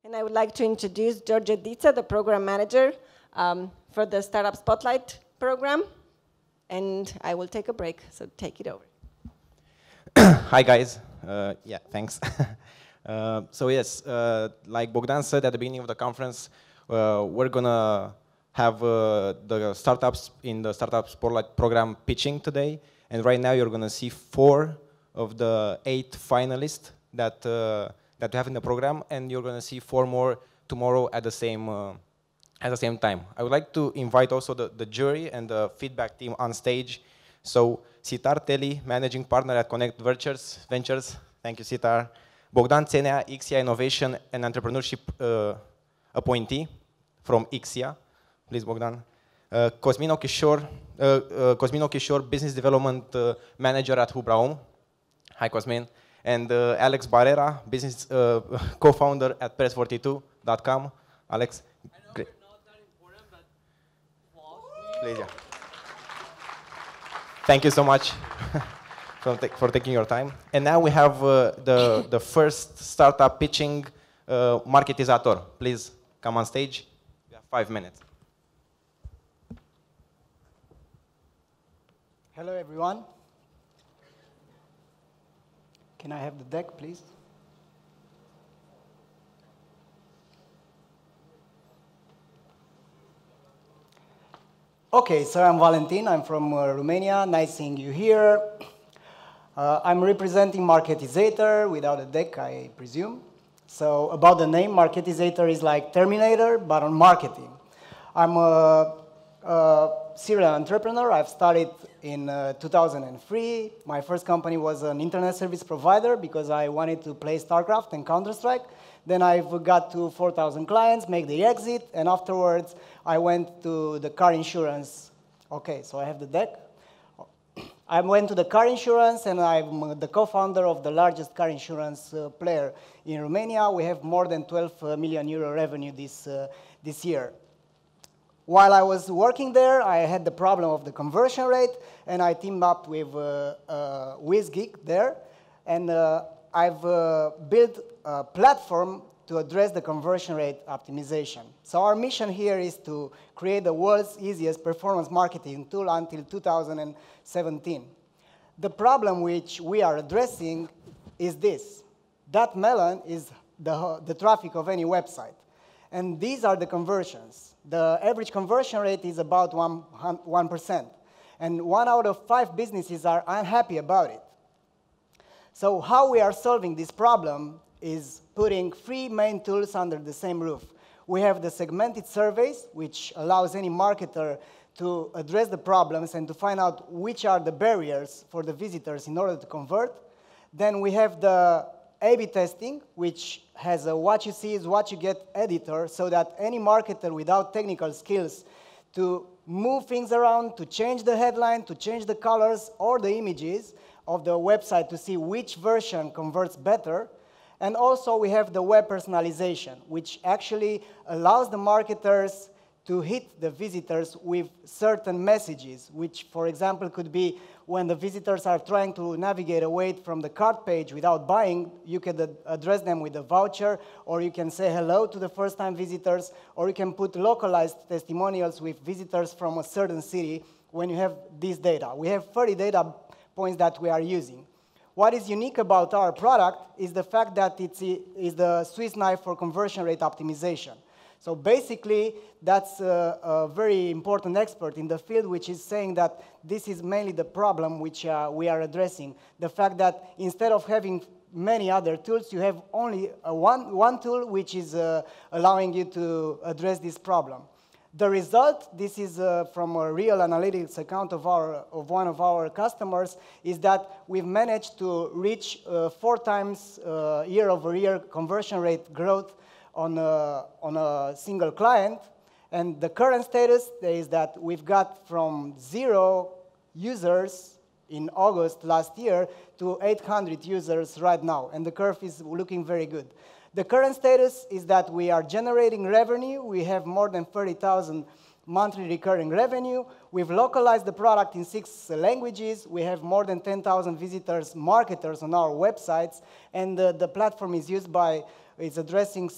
And I would like to introduce George Dica, the program manager for the Startup Spotlight program. And I will take a break, so take it over. Hi, guys. Yeah, thanks. So yes, like Bogdan said at the beginning of the conference, we're going to have the startups in the Startup Spotlight program pitching today. And right now, you're going to see 4 of the 8 finalists that we have in the program, and you're going to see 4 more tomorrow at the same time. I would like to invite also the jury and the feedback team on stage. So Sitar Teli, managing partner at Connect Ventures. Thank you, Sitar. Bogdan Țenea, Ixia Innovation and Entrepreneurship appointee from Ixia. Please, Bogdan. Cosmin Kishore, Business Development Manager at Hubraum. Hi, Cosmin. And Alex Barrera, business co-founder at press42.com. Alex. I know we're not that important, but please, yeah. Thank you so much for taking your time. And now we have the first startup pitching, Marketizator. Please come on stage. You have 5 minutes. Hello, everyone. Can I have the deck, please? Okay, so I'm Valentin. I'm from Romania. Nice seeing you here. I'm representing Marketizator without a deck, I presume. So about the name, Marketizator is like Terminator, but on marketing. I'm a serial entrepreneur. I've started in 2003. My first company was an internet service provider because I wanted to play StarCraft and Counter-Strike. Then I've got to 4,000 clients, make the exit, and afterwards I went to the car insurance. Okay, so I have the deck. I went to the car insurance, and I'm the co-founder of the largest car insurance player in Romania. We have more than 12 million euro revenue this year. While I was working there, I had the problem of the conversion rate, and I teamed up with WizGeek there, and I've built a platform to address the conversion rate optimization. So our mission here is to create the world's easiest performance marketing tool until 2017. The problem which we are addressing is this. That melon is the traffic of any website. And these are the conversions. The average conversion rate is about 1%. And 1 out of 5 businesses are unhappy about it. So how we are solving this problem is putting 3 main tools under the same roof. We have the segmented surveys, which allows any marketer to address the problems and to find out which are the barriers for the visitors in order to convert. Then we have the A/B testing, which has a what you see is what you get editor, so that any marketer without technical skills to move things around, to change the headline, to change the colors or the images of the website to see which version converts better. And also we have the web personalization, which actually allows the marketers to hit the visitors with certain messages, which, for example, could be when the visitors are trying to navigate away from the cart page without buying, you can address them with a voucher, or you can say hello to the first-time visitors, or you can put localized testimonials with visitors from a certain city when you have this data. We have 30 data points that we are using. What is unique about our product is the fact that it is the Swiss knife for conversion rate optimization. So basically, that's a very important expert in the field, which is saying that this is mainly the problem which we are addressing. The fact that instead of having many other tools, you have only one tool which is allowing you to address this problem. The result, this is from a real analytics account of one of our customers, is that we've managed to reach 4 times year-over-year conversion rate growth on a single client. And the current status is that we've got from 0 users in August last year to 800 users right now. And the curve is looking very good. The current status is that we are generating revenue. We have more than 30,000 monthly recurring revenue. We've localized the product in 6 languages. We have more than 10,000 visitors, marketers on our websites. And the platform is used by It's addressing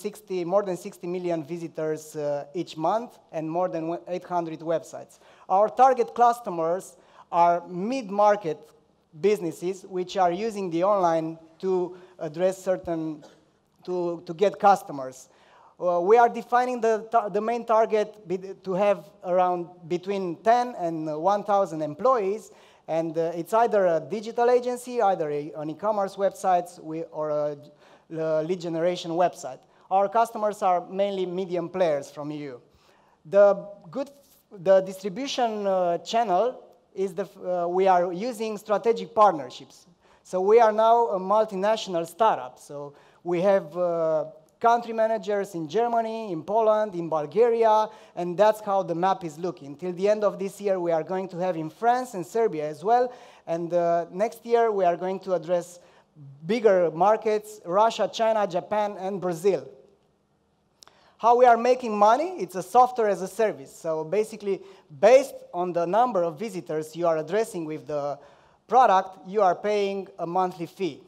more than 60 million visitors each month and more than 800 websites. Our target customers are mid-market businesses which are using the online to address to get customers. We are defining the main target to have around between 10 and 1,000 employees, and it's either a digital agency, either an e-commerce website or a lead generation website. Our customers are mainly medium players from EU. The distribution channel is we are using strategic partnerships. So we are now a multinational startup. So we have country managers in Germany, in Poland, in Bulgaria, and that's how the map is looking. Till the end of this year, we are going to have in France and Serbia as well, and next year we are going to address bigger markets, Russia, China, Japan, and Brazil. How we are making money? It's a software as a service. So basically, based on the number of visitors you are addressing with the product, you are paying a monthly fee.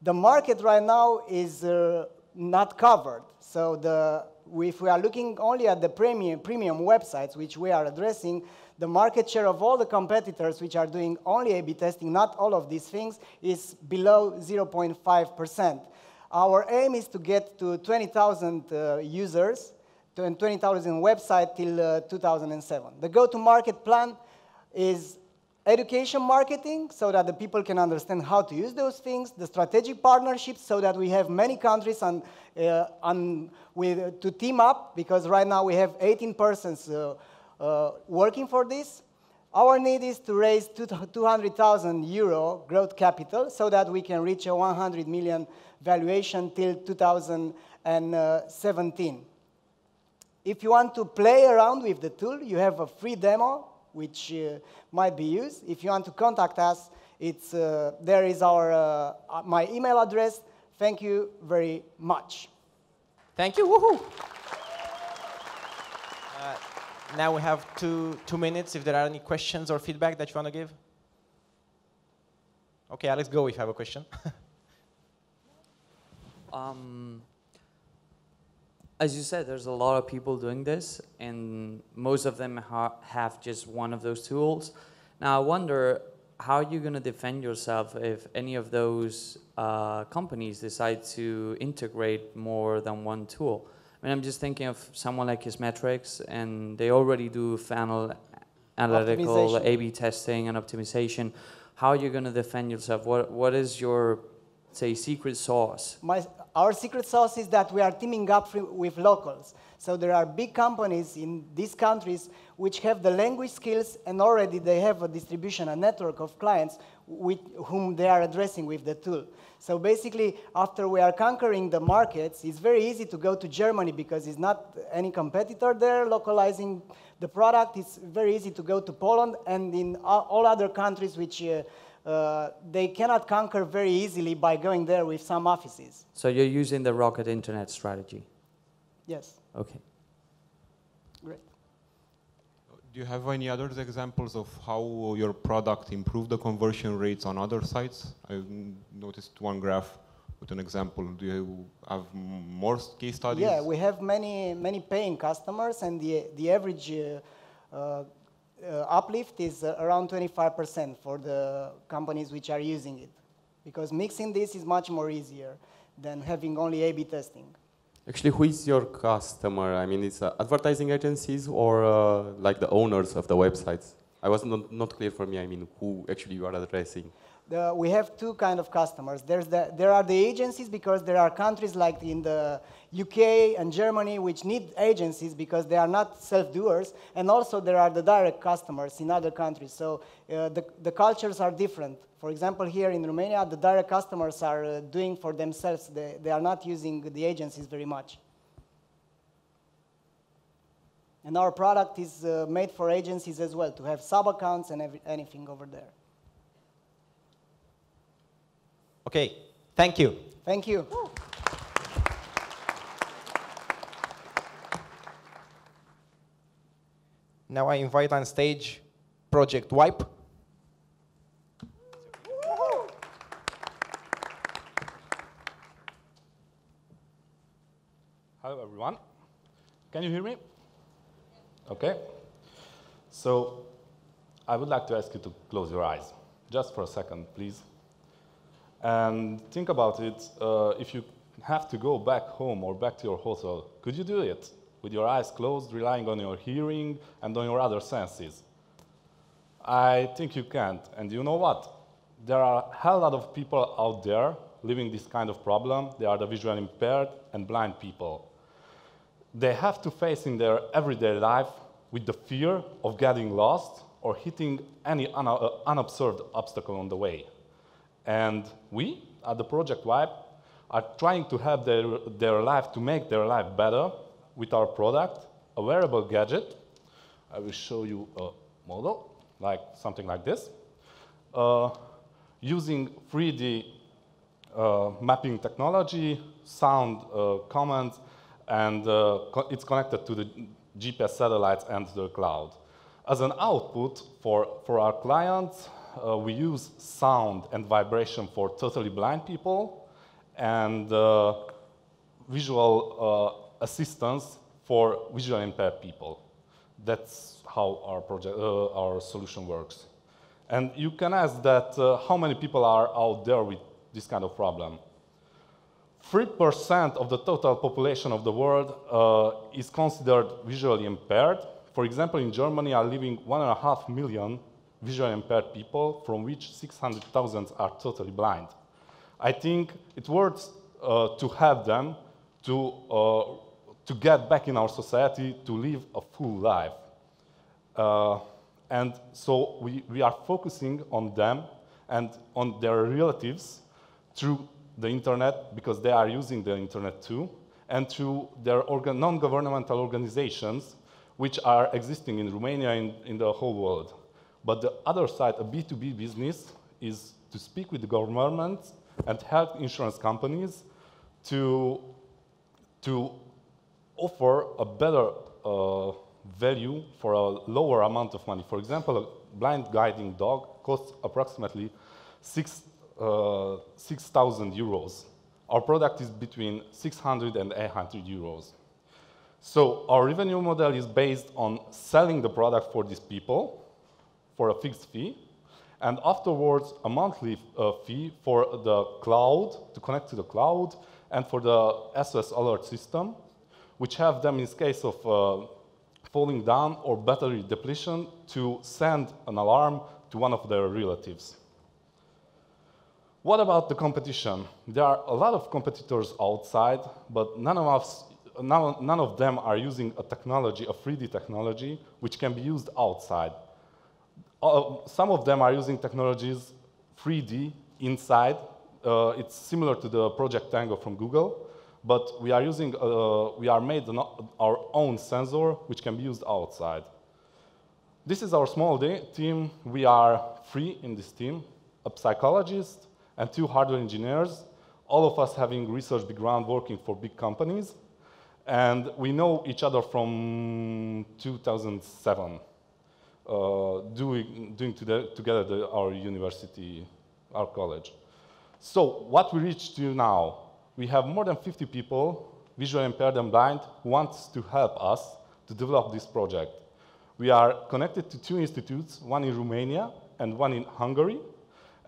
The market right now is not covered. So if we are looking only at the premium websites, which we are addressing, the market share of all the competitors which are doing only A/B testing, not all of these things, is below 0.5%. Our aim is to get to 20,000 users and 20,000 websites till 2007. The go-to-market plan is education marketing, so that the people can understand how to use those things, the strategic partnerships, so that we have many countries to team up, because right now we have 18 persons working for this. Our need is to raise 200,000 euro growth capital, so that we can reach a 100 million valuation till 2017. If you want to play around with the tool, you have a free demo, which might be used. If you want to contact us, there is my email address. Thank you very much. Thank you. Woohoo! Now we have two minutes if there are any questions or feedback that you want to give. Okay, Alex, go if you have a question. As you said, there's a lot of people doing this, and most of them have just one of those tools. Now, I wonder how you're going to defend yourself if any of those companies decide to integrate more than one tool. I mean, I'm just thinking of someone like Kissmetrics, and they already do funnel analytical, A/B testing, and optimization. How are you going to defend yourself? What is your, say, secret sauce? Our secret sauce is that we are teaming up with locals. So there are big companies in these countries which have the language skills, and already they have a distribution, a network of clients whom they are addressing with the tool. So basically, after we are conquering the markets, it's very easy to go to Germany because it's not any competitor there localizing the product. It's very easy to go to Poland and in all other countries which they cannot conquer very easily by going there with some offices. So you're using the Rocket Internet strategy? Yes. Okay. Great. Do you have any other examples of how your product improved the conversion rates on other sites? I noticed one graph with an example. Do you have more case studies? Yeah, we have many paying customers, and the average uplift is around 25% for the companies which are using it, because mixing this is much more easier than having only A/B testing. Actually, who is your customer? I mean, it's advertising agencies or like the owners of the websites? I was not clear for me. I mean, who actually you are addressing? We have two kind of customers. There are the agencies, because there are countries like in the UK and Germany which need agencies because they are not self-doers, and also there are the direct customers in other countries. So the cultures are different. For example, here in Romania, the direct customers are doing for themselves. They are not using the agencies very much. And our product is made for agencies as well, to have sub-accounts and anything over there. Okay, thank you. Thank you. Now I invite on stage Project Wipe. Hello, everyone. Can you hear me? Okay. So I would like to ask you to close your eyes, just for a second, please. And think about it. If you have to go back home or back to your hotel, could you do it with your eyes closed, relying on your hearing and on your other senses? I think you can't. And you know what? There are a hell lot of people out there living this kind of problem. They are the visually impaired and blind people. They have to face in their everyday life with the fear of getting lost or hitting any unobserved obstacle on the way. And we, at the Project Vibe, are trying to help their life, to make their life better with our product, a wearable gadget. I will show you a model, like something like this, using 3D mapping technology, sound commands, and it's connected to the GPS satellites and the cloud. As an output for our clients, we use sound and vibration for totally blind people and visual assistance for visually impaired people. That's how our solution works. And you can ask that how many people are out there with this kind of problem. 3% of the total population of the world is considered visually impaired. For example, in Germany are living 1.5 million visually impaired people, from which 600,000 are totally blind. I think it's worth to help them to get back in our society, to live a full life. And so we are focusing on them and on their relatives through the internet, because they are using the internet too, and through their non-governmental organizations, which are existing in Romania and in the whole world. But the other side, a B2B business, is to speak with the government and health insurance companies to offer a better value for a lower amount of money. For example, a blind guiding dog costs approximately 6,000 euros. Our product is between 600 and 800 euros. So our revenue model is based on selling the product for these people for a fixed fee, and afterwards a monthly fee for the cloud, to connect to the cloud, and for the SOS alert system, which have them in case of falling down or battery depletion to send an alarm to one of their relatives. What about the competition? There are a lot of competitors outside, but none of them are using a technology, a 3D technology, which can be used outside. Some of them are using technologies 3D inside. It's similar to the Project Tango from Google, but we are made our own sensor, which can be used outside. This is our small team. We are 3 in this team, a psychologist and 2 hardware engineers, all of us having research background working for big companies. And we know each other from 2007, doing together our university, our college. So what we reached to now, we have more than 50 people, visually impaired and blind, who want to help us to develop this project. We are connected to 2 institutes, one in Romania and one in Hungary.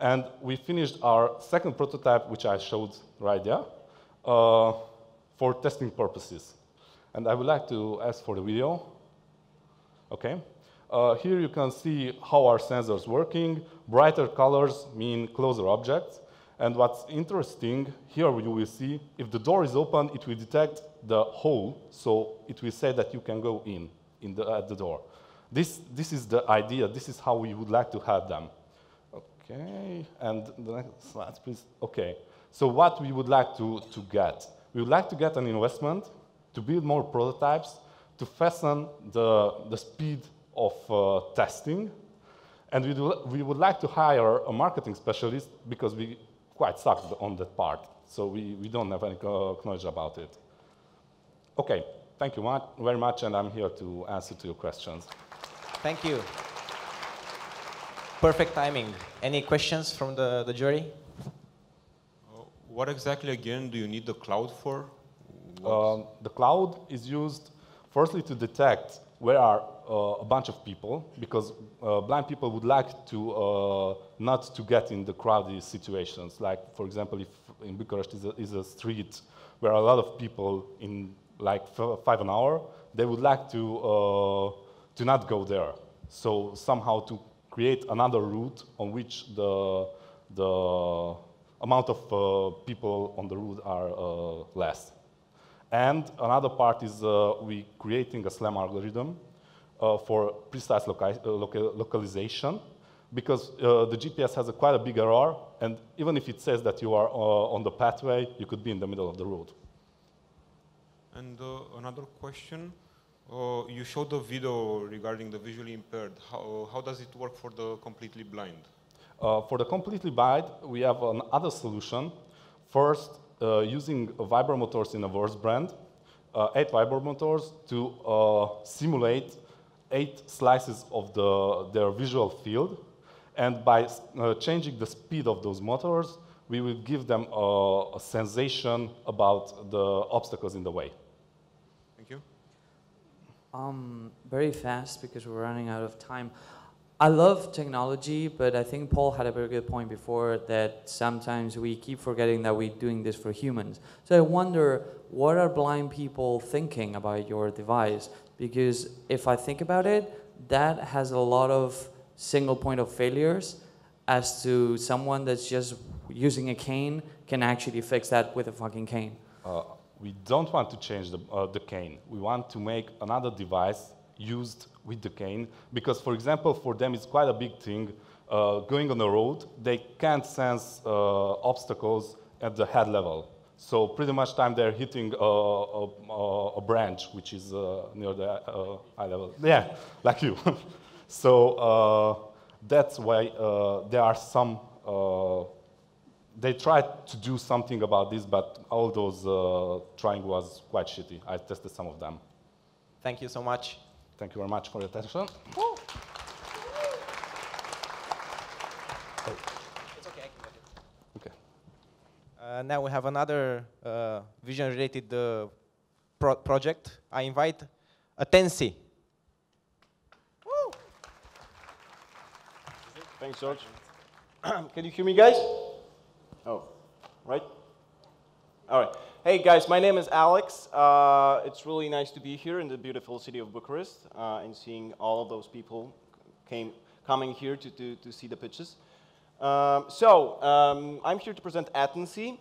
And we finished our second prototype, which I showed right there, for testing purposes. And I would like to ask for the video. Okay. Here you can see how our sensors working. Brighter colors mean closer objects. And what's interesting, here you will see, if the door is open, it will detect the hole, so it will say that you can go at the door. This is the idea. This is how we would like to have them. Okay, and the next slide, please. Okay, so what we would like to get? We would like to get an investment to build more prototypes, to fasten the speed of testing, and we would like to hire a marketing specialist, because we quite sucked on that part, so we don't have any knowledge about it. Okay, thank you very much, and I'm here to answer to your questions. Thank you. Perfect timing. Any questions from the jury? What exactly, again, do you need the cloud for? the cloud is used firstly to detect where are a bunch of people, because blind people would like to not to get in the crowded situations. Like, for example, if in Bucharest is a street where a lot of people in like 5 an hour, they would like to not go there. So somehow to create another route on which the amount of people on the route are less. And another part is we creating a SLAM algorithm for precise localization, because the GPS has quite a big error, and even if it says that you are on the pathway, you could be in the middle of the road. And another question, you showed a video regarding the visually impaired. How does it work for the completely blind? For the completely blind, we have another solution. First, using vibromotors in a Verse brand, 8 vibromotors to simulate 8 slices of their visual field. And by changing the speed of those motors, we will give them a sensation about the obstacles in the way. Thank you. Very fast, because we're running out of time. I love technology, but I think Paul had a very good point before that sometimes we keep forgetting that we're doing this for humans. So I wonder, what are blind people thinking about your device? Because if I think about it, that has a lot of single point of failures, as to someone that's just using a cane can actually fix that with a fucking cane. We don't want to change the cane. We want to make another device used with the cane, because, for example, for them it's quite a big thing going on the road. They can't sense obstacles at the head level. So pretty much time they're hitting a branch which is near the eye level. Yeah, like you. So that's why there are some, they tried to do something about this, but all those trying was quite shitty. I tested some of them. Thank you so much. Thank you very much for your attention. It's okay, I can get it. Okay. Now we have another vision-related project. I invite Attenssee. Thanks, George. Can you hear me, guys? Oh, right? All right. Hey, guys, my name is Alex. It's really nice to be here in the beautiful city of Bucharest and seeing all of those people coming here to see the pitches. I'm here to present Attenssee.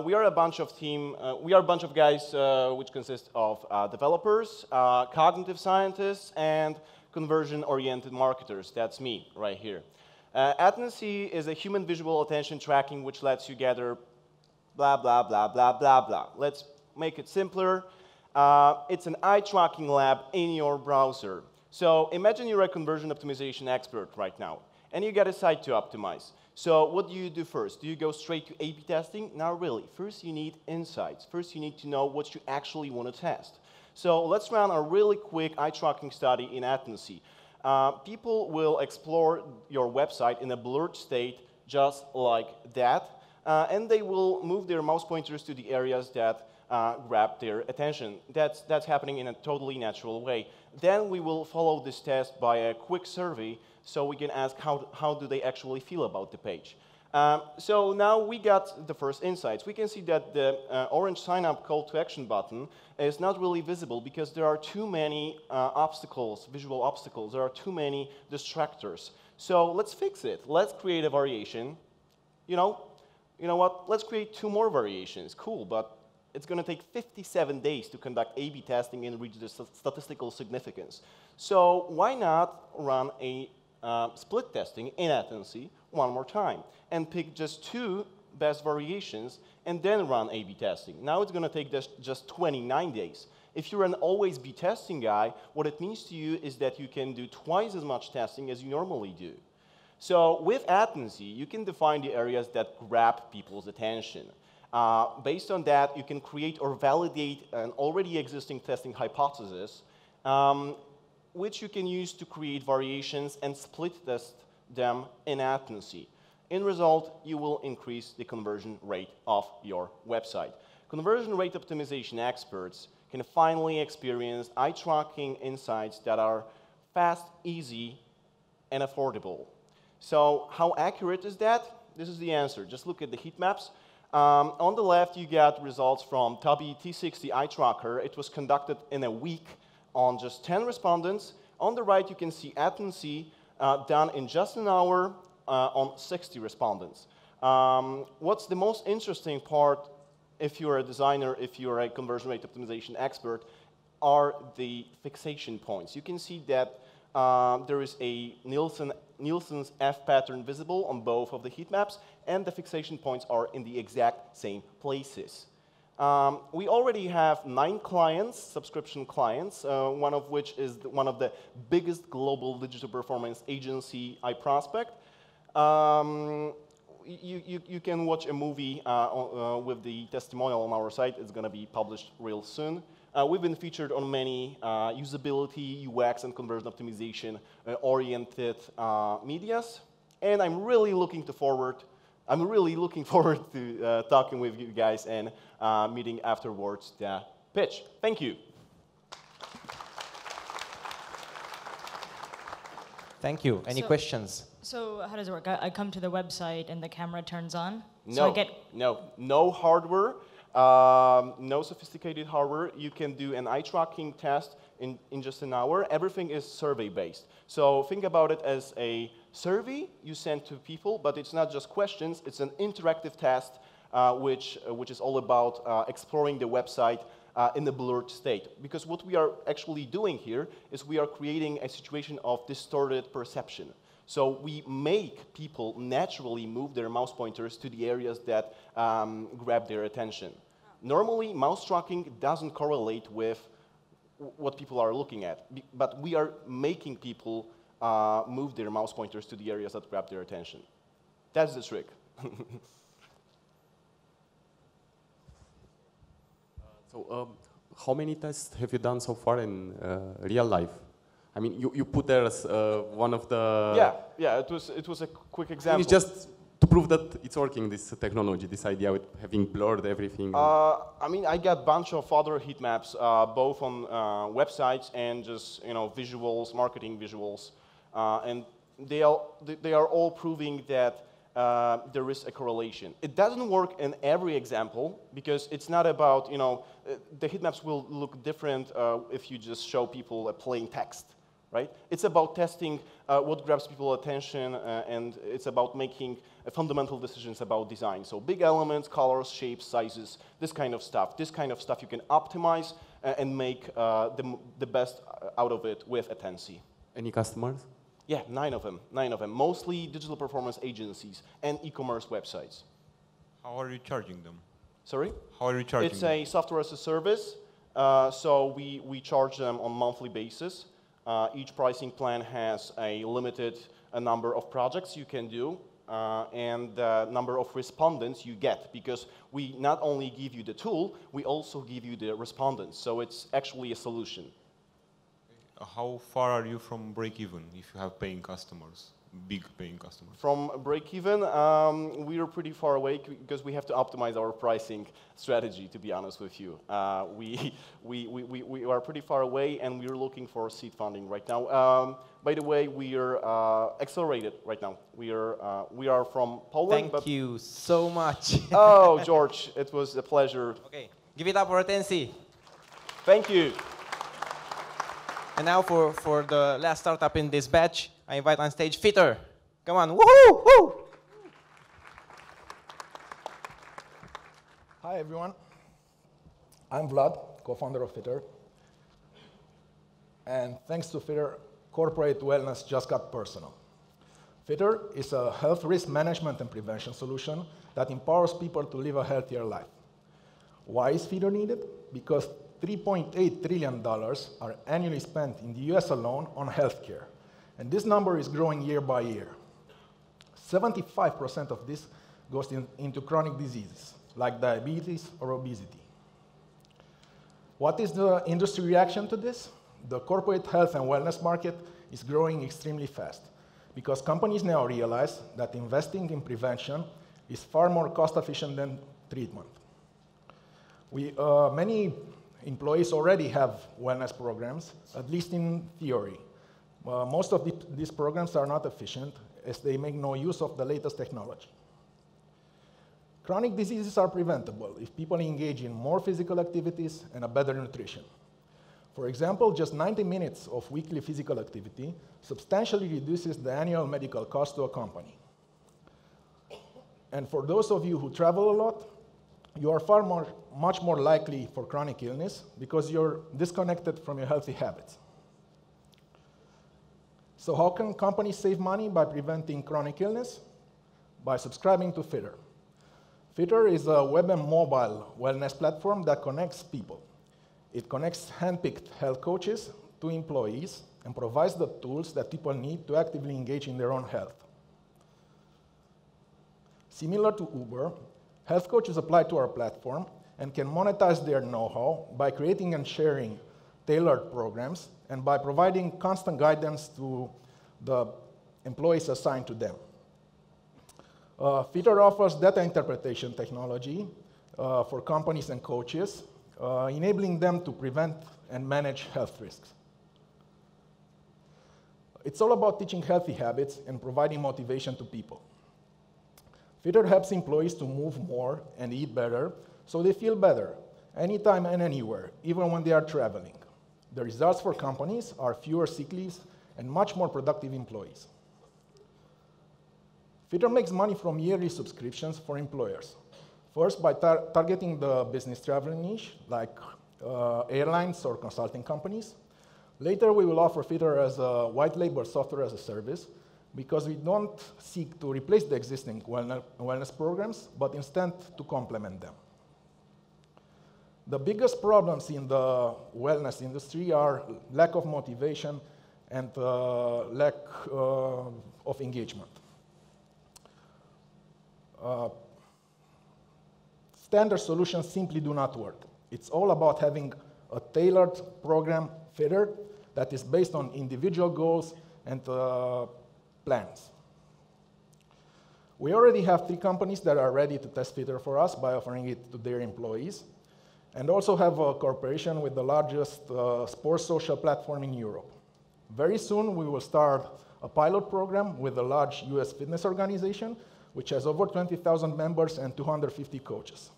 We are a bunch of guys which consist of developers, cognitive scientists, and conversion-oriented marketers. That's me right here. Attenssee is a human visual attention tracking which lets you gather blah, blah, blah, blah, blah, blah. Let's make it simpler. It's an eye tracking lab in your browser. So imagine you're a conversion optimization expert right now, and you got a site to optimize. So what do you do first? Do you go straight to A/B testing? Not really. First, you need insights. First, you need to know what you actually want to test. So let's run a really quick eye tracking study in Attenssee. People will explore your website in a blurred state just like that. And they will move their mouse pointers to the areas that grab their attention. That's happening in a totally natural way. Then we will follow this test by a quick survey, so we can ask how do they actually feel about the page. So now we got the first insights. We can see that the orange sign-up call to action button is not really visible because there are too many obstacles, visual obstacles. There are too many distractors. So let's fix it. Let's create a variation. You know what? Let's create 2 more variations. Cool, but it's going to take 57 days to conduct A/B testing and reach the statistical significance. So why not run a split testing in Attenssee one more time and pick just 2 best variations and then run A/B testing? Now it's going to take just 29 days. If you're an always B testing guy, what it means to you is that you can do twice as much testing as you normally do. So with Attenssee, you can define the areas that grab people's attention. Based on that, you can create or validate an already existing testing hypothesis, which you can use to create variations and split test them in Attenssee. In result, you will increase the conversion rate of your website. conversion rate optimization experts can finally experience eye tracking insights that are fast, easy, and affordable. So how accurate is that? This is the answer. Just look at the heat maps. On the left, you get results from Tubby T60 eye tracker. It was conducted in a week on just 10 respondents. On the right, you can see Attenssee done in just an hour on 60 respondents. What's the most interesting part, if you're a designer, if you're a conversion rate optimization expert, are the fixation points. You can see that there is a Nielsen's F pattern visible on both of the heat maps, and the fixation points are in the exact same places. We already have 9 clients, subscription clients, one of which is one of the biggest global digital performance agency I prospect. You can watch a movie with the testimonial on our site. It's going to be published real soon. We've been featured on many usability, UX, and conversion optimization oriented medias, and I'm really looking forward to talking with you guys and meeting afterwards the pitch. Thank you. Thank you. Any questions? So how does it work? I come to the website and the camera turns on? No, So I get no hardware, no sophisticated hardware. You can do an eye tracking test in just an hour. Everything is survey based. So think about it as a survey you send to people, but it's not just questions. It's an interactive test, which is all about exploring the website in the blurred state. Because what we are actually doing here is we are creating a situation of distorted perception. So we make people naturally move their mouse pointers to the areas that grab their attention. Normally, mouse tracking doesn't correlate with what people are looking at, but we are making people move their mouse pointers to the areas that grab their attention. That's the trick. So how many tests have you done so far in real life? I mean, you put there as one of the... Yeah, it was a quick example. It's just to prove that it's working, this technology, this idea with having blurred everything. I mean, I got a bunch of other heat maps, both on websites and just visuals, marketing visuals, and they are all proving that there is a correlation. It doesn't work in every example because it's not about the heat maps will look different if you just show people a plain text. Right? It's about testing what grabs people's attention, and it's about making fundamental decisions about design. So big elements, colors, shapes, sizes, this kind of stuff. This kind of stuff you can optimize and make the best out of it with Attenssee. Any customers? Yeah, 9 of them. 9 of them. Mostly digital performance agencies and e-commerce websites. How are you charging them? Sorry? How are you charging It's them? a software as a service, so we charge them on a monthly basis. Each pricing plan has a limited number of projects you can do and the number of respondents you get, because we not only give you the tool, we also give you the respondents. So it's actually a solution. How far are you from break-even if you have paying customers, big paying customers? From break-even, we are pretty far away because we have to optimize our pricing strategy, to be honest with you. We are pretty far away, and we are looking for seed funding right now. By the way, we are accelerated right now. We are from Poland. Thank you so much. Oh, George, it was a pleasure. Okay, give it up for Attenssee. Thank you. And now for the last startup in this batch, I invite on stage Fittter. Come on, woohoo! Woo! Hi everyone. I'm Vlad, co-founder of Fittter. And thanks to Fittter, corporate wellness just got personal. Fittter is a health risk management and prevention solution that empowers people to live a healthier life. Why is Fittter needed? Because $3.8 trillion are annually spent in the US alone on healthcare. And this number is growing year by year. 75% of this goes into chronic diseases, like diabetes or obesity. What is the industry reaction to this? The corporate health and wellness market is growing extremely fast because companies now realize that investing in prevention is far more cost efficient than treatment. Many employees already have wellness programs, at least in theory. Most of these programs are not efficient as they make no use of the latest technology. Chronic diseases are preventable if people engage in more physical activities and a better nutrition. For example, just 90 minutes of weekly physical activity substantially reduces the annual medical cost to a company. And for those of you who travel a lot, you are much more likely for chronic illness because you're disconnected from your healthy habits. So how can companies save money by preventing chronic illness? By subscribing to Fittter. Fittter is a web and mobile wellness platform that connects people. It connects handpicked health coaches to employees and provides the tools that people need to actively engage in their own health. Similar to Uber, health coaches apply to our platform and can monetize their know-how by creating and sharing tailored programs and by providing constant guidance to the employees assigned to them. Fittter offers data interpretation technology for companies and coaches, enabling them to prevent and manage health risks. It's all about teaching healthy habits and providing motivation to people. Fittter helps employees to move more and eat better so they feel better anytime and anywhere, even when they are traveling. The results for companies are fewer sick leaves and much more productive employees. Fittter makes money from yearly subscriptions for employers. First, by targeting the business travel niche, like airlines or consulting companies. Later, we will offer Fittter as a white label software as a service because we don't seek to replace the existing wellness programs, but instead to complement them. The biggest problems in the wellness industry are lack of motivation and lack of engagement. Standard solutions simply do not work. It's all about having a tailored program, Fittter, that is based on individual goals and plans. We already have 3 companies that are ready to test Fittter for us by offering it to their employees, and also have a cooperation with the largest sports social platform in Europe. Very soon, we will start a pilot program with a large US fitness organization, which has over 20,000 members and 250 coaches.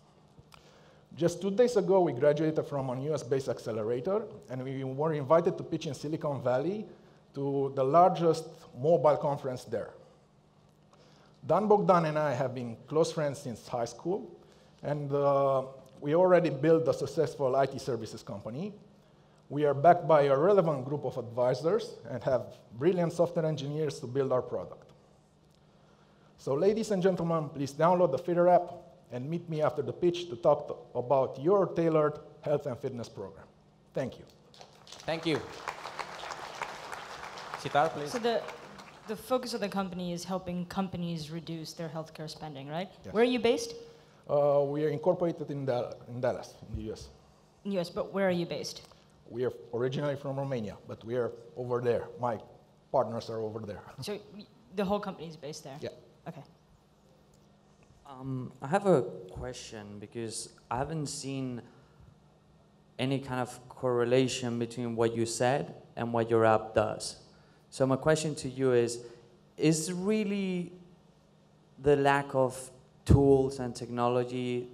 Just 2 days ago, we graduated from a US-based accelerator, and we were invited to pitch in Silicon Valley to the largest mobile conference there. Dan Bogdan and I have been close friends since high school, and we already built a successful IT services company. We are backed by a relevant group of advisors and have brilliant software engineers to build our product. So ladies and gentlemen, please download the Fittter app and meet me after the pitch to talk about your tailored health and fitness program. Thank you. Thank you. Sitar, please. So the focus of the company is helping companies reduce their healthcare spending, right? Yes. Where are you based? We are incorporated in Dallas, in the US. In the US, but where are you based? We are originally from Romania, but we are over there. My partners are over there. So the whole company is based there? Yeah. Okay. I have a question because I haven't seen any kind of correlation between what you said and what your app does. So my question to you is really the lack of tools and technology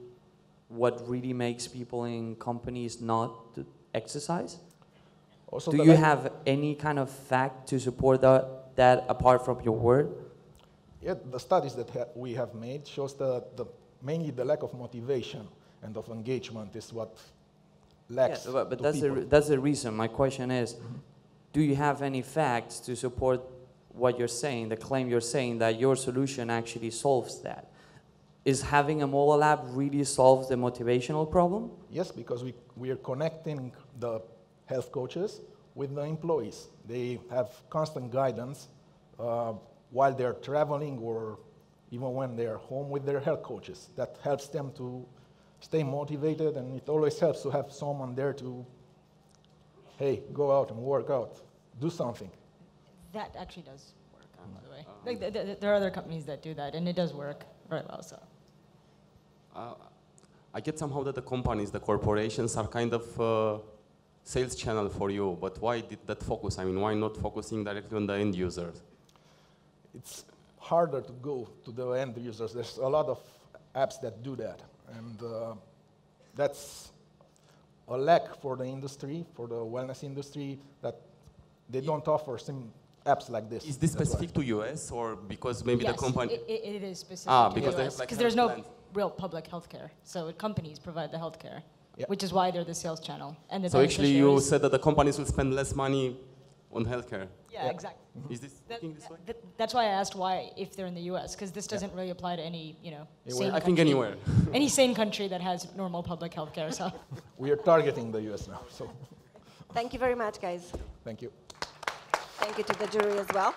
what really makes people in companies not to exercise? Also, do you have any kind of fact to support that apart from your word? Yeah, the studies that we have made shows that mainly the lack of motivation and of engagement is what lacks. Yeah, but that's the reason. My question is, do you have any facts to support what you're saying, the claim you're saying that your solution actually solves that? Is having a mobile app really solves the motivational problem? Yes, because we are connecting the health coaches with the employees. They have constant guidance while they're traveling or even when they're home with their health coaches. That helps them to stay motivated, and it always helps to have someone there to, hey, go out and work out, do something. That actually does work, by the way. Like, there are other companies that do that, and it does work very well. So, I get somehow that the companies, the corporations are kind of sales channel for you, but why did that focus? I mean, why not focusing directly on the end users? It's harder to go to the end users. There's a lot of apps that do that, and that's a lack for the industry, for the wellness industry, that they don't offer some apps like this. Is this specific to US, or because maybe Yes, the company? it is specific to because the they US, have like because there's no health plans. real public healthcare. So companies provide the healthcare, Yeah. which is why they're the sales channel. And the So actually, you beneficiaries- said that the companies will spend less money on healthcare. Yeah, exactly. Is this thinking this way? That's why I asked why if they're in the US, because this doesn't really apply to any, sane I think country. anywhere. Any sane country that has normal public healthcare. So. We are targeting the US now, so Thank you very much, guys. thank you. Thank you to the jury as well.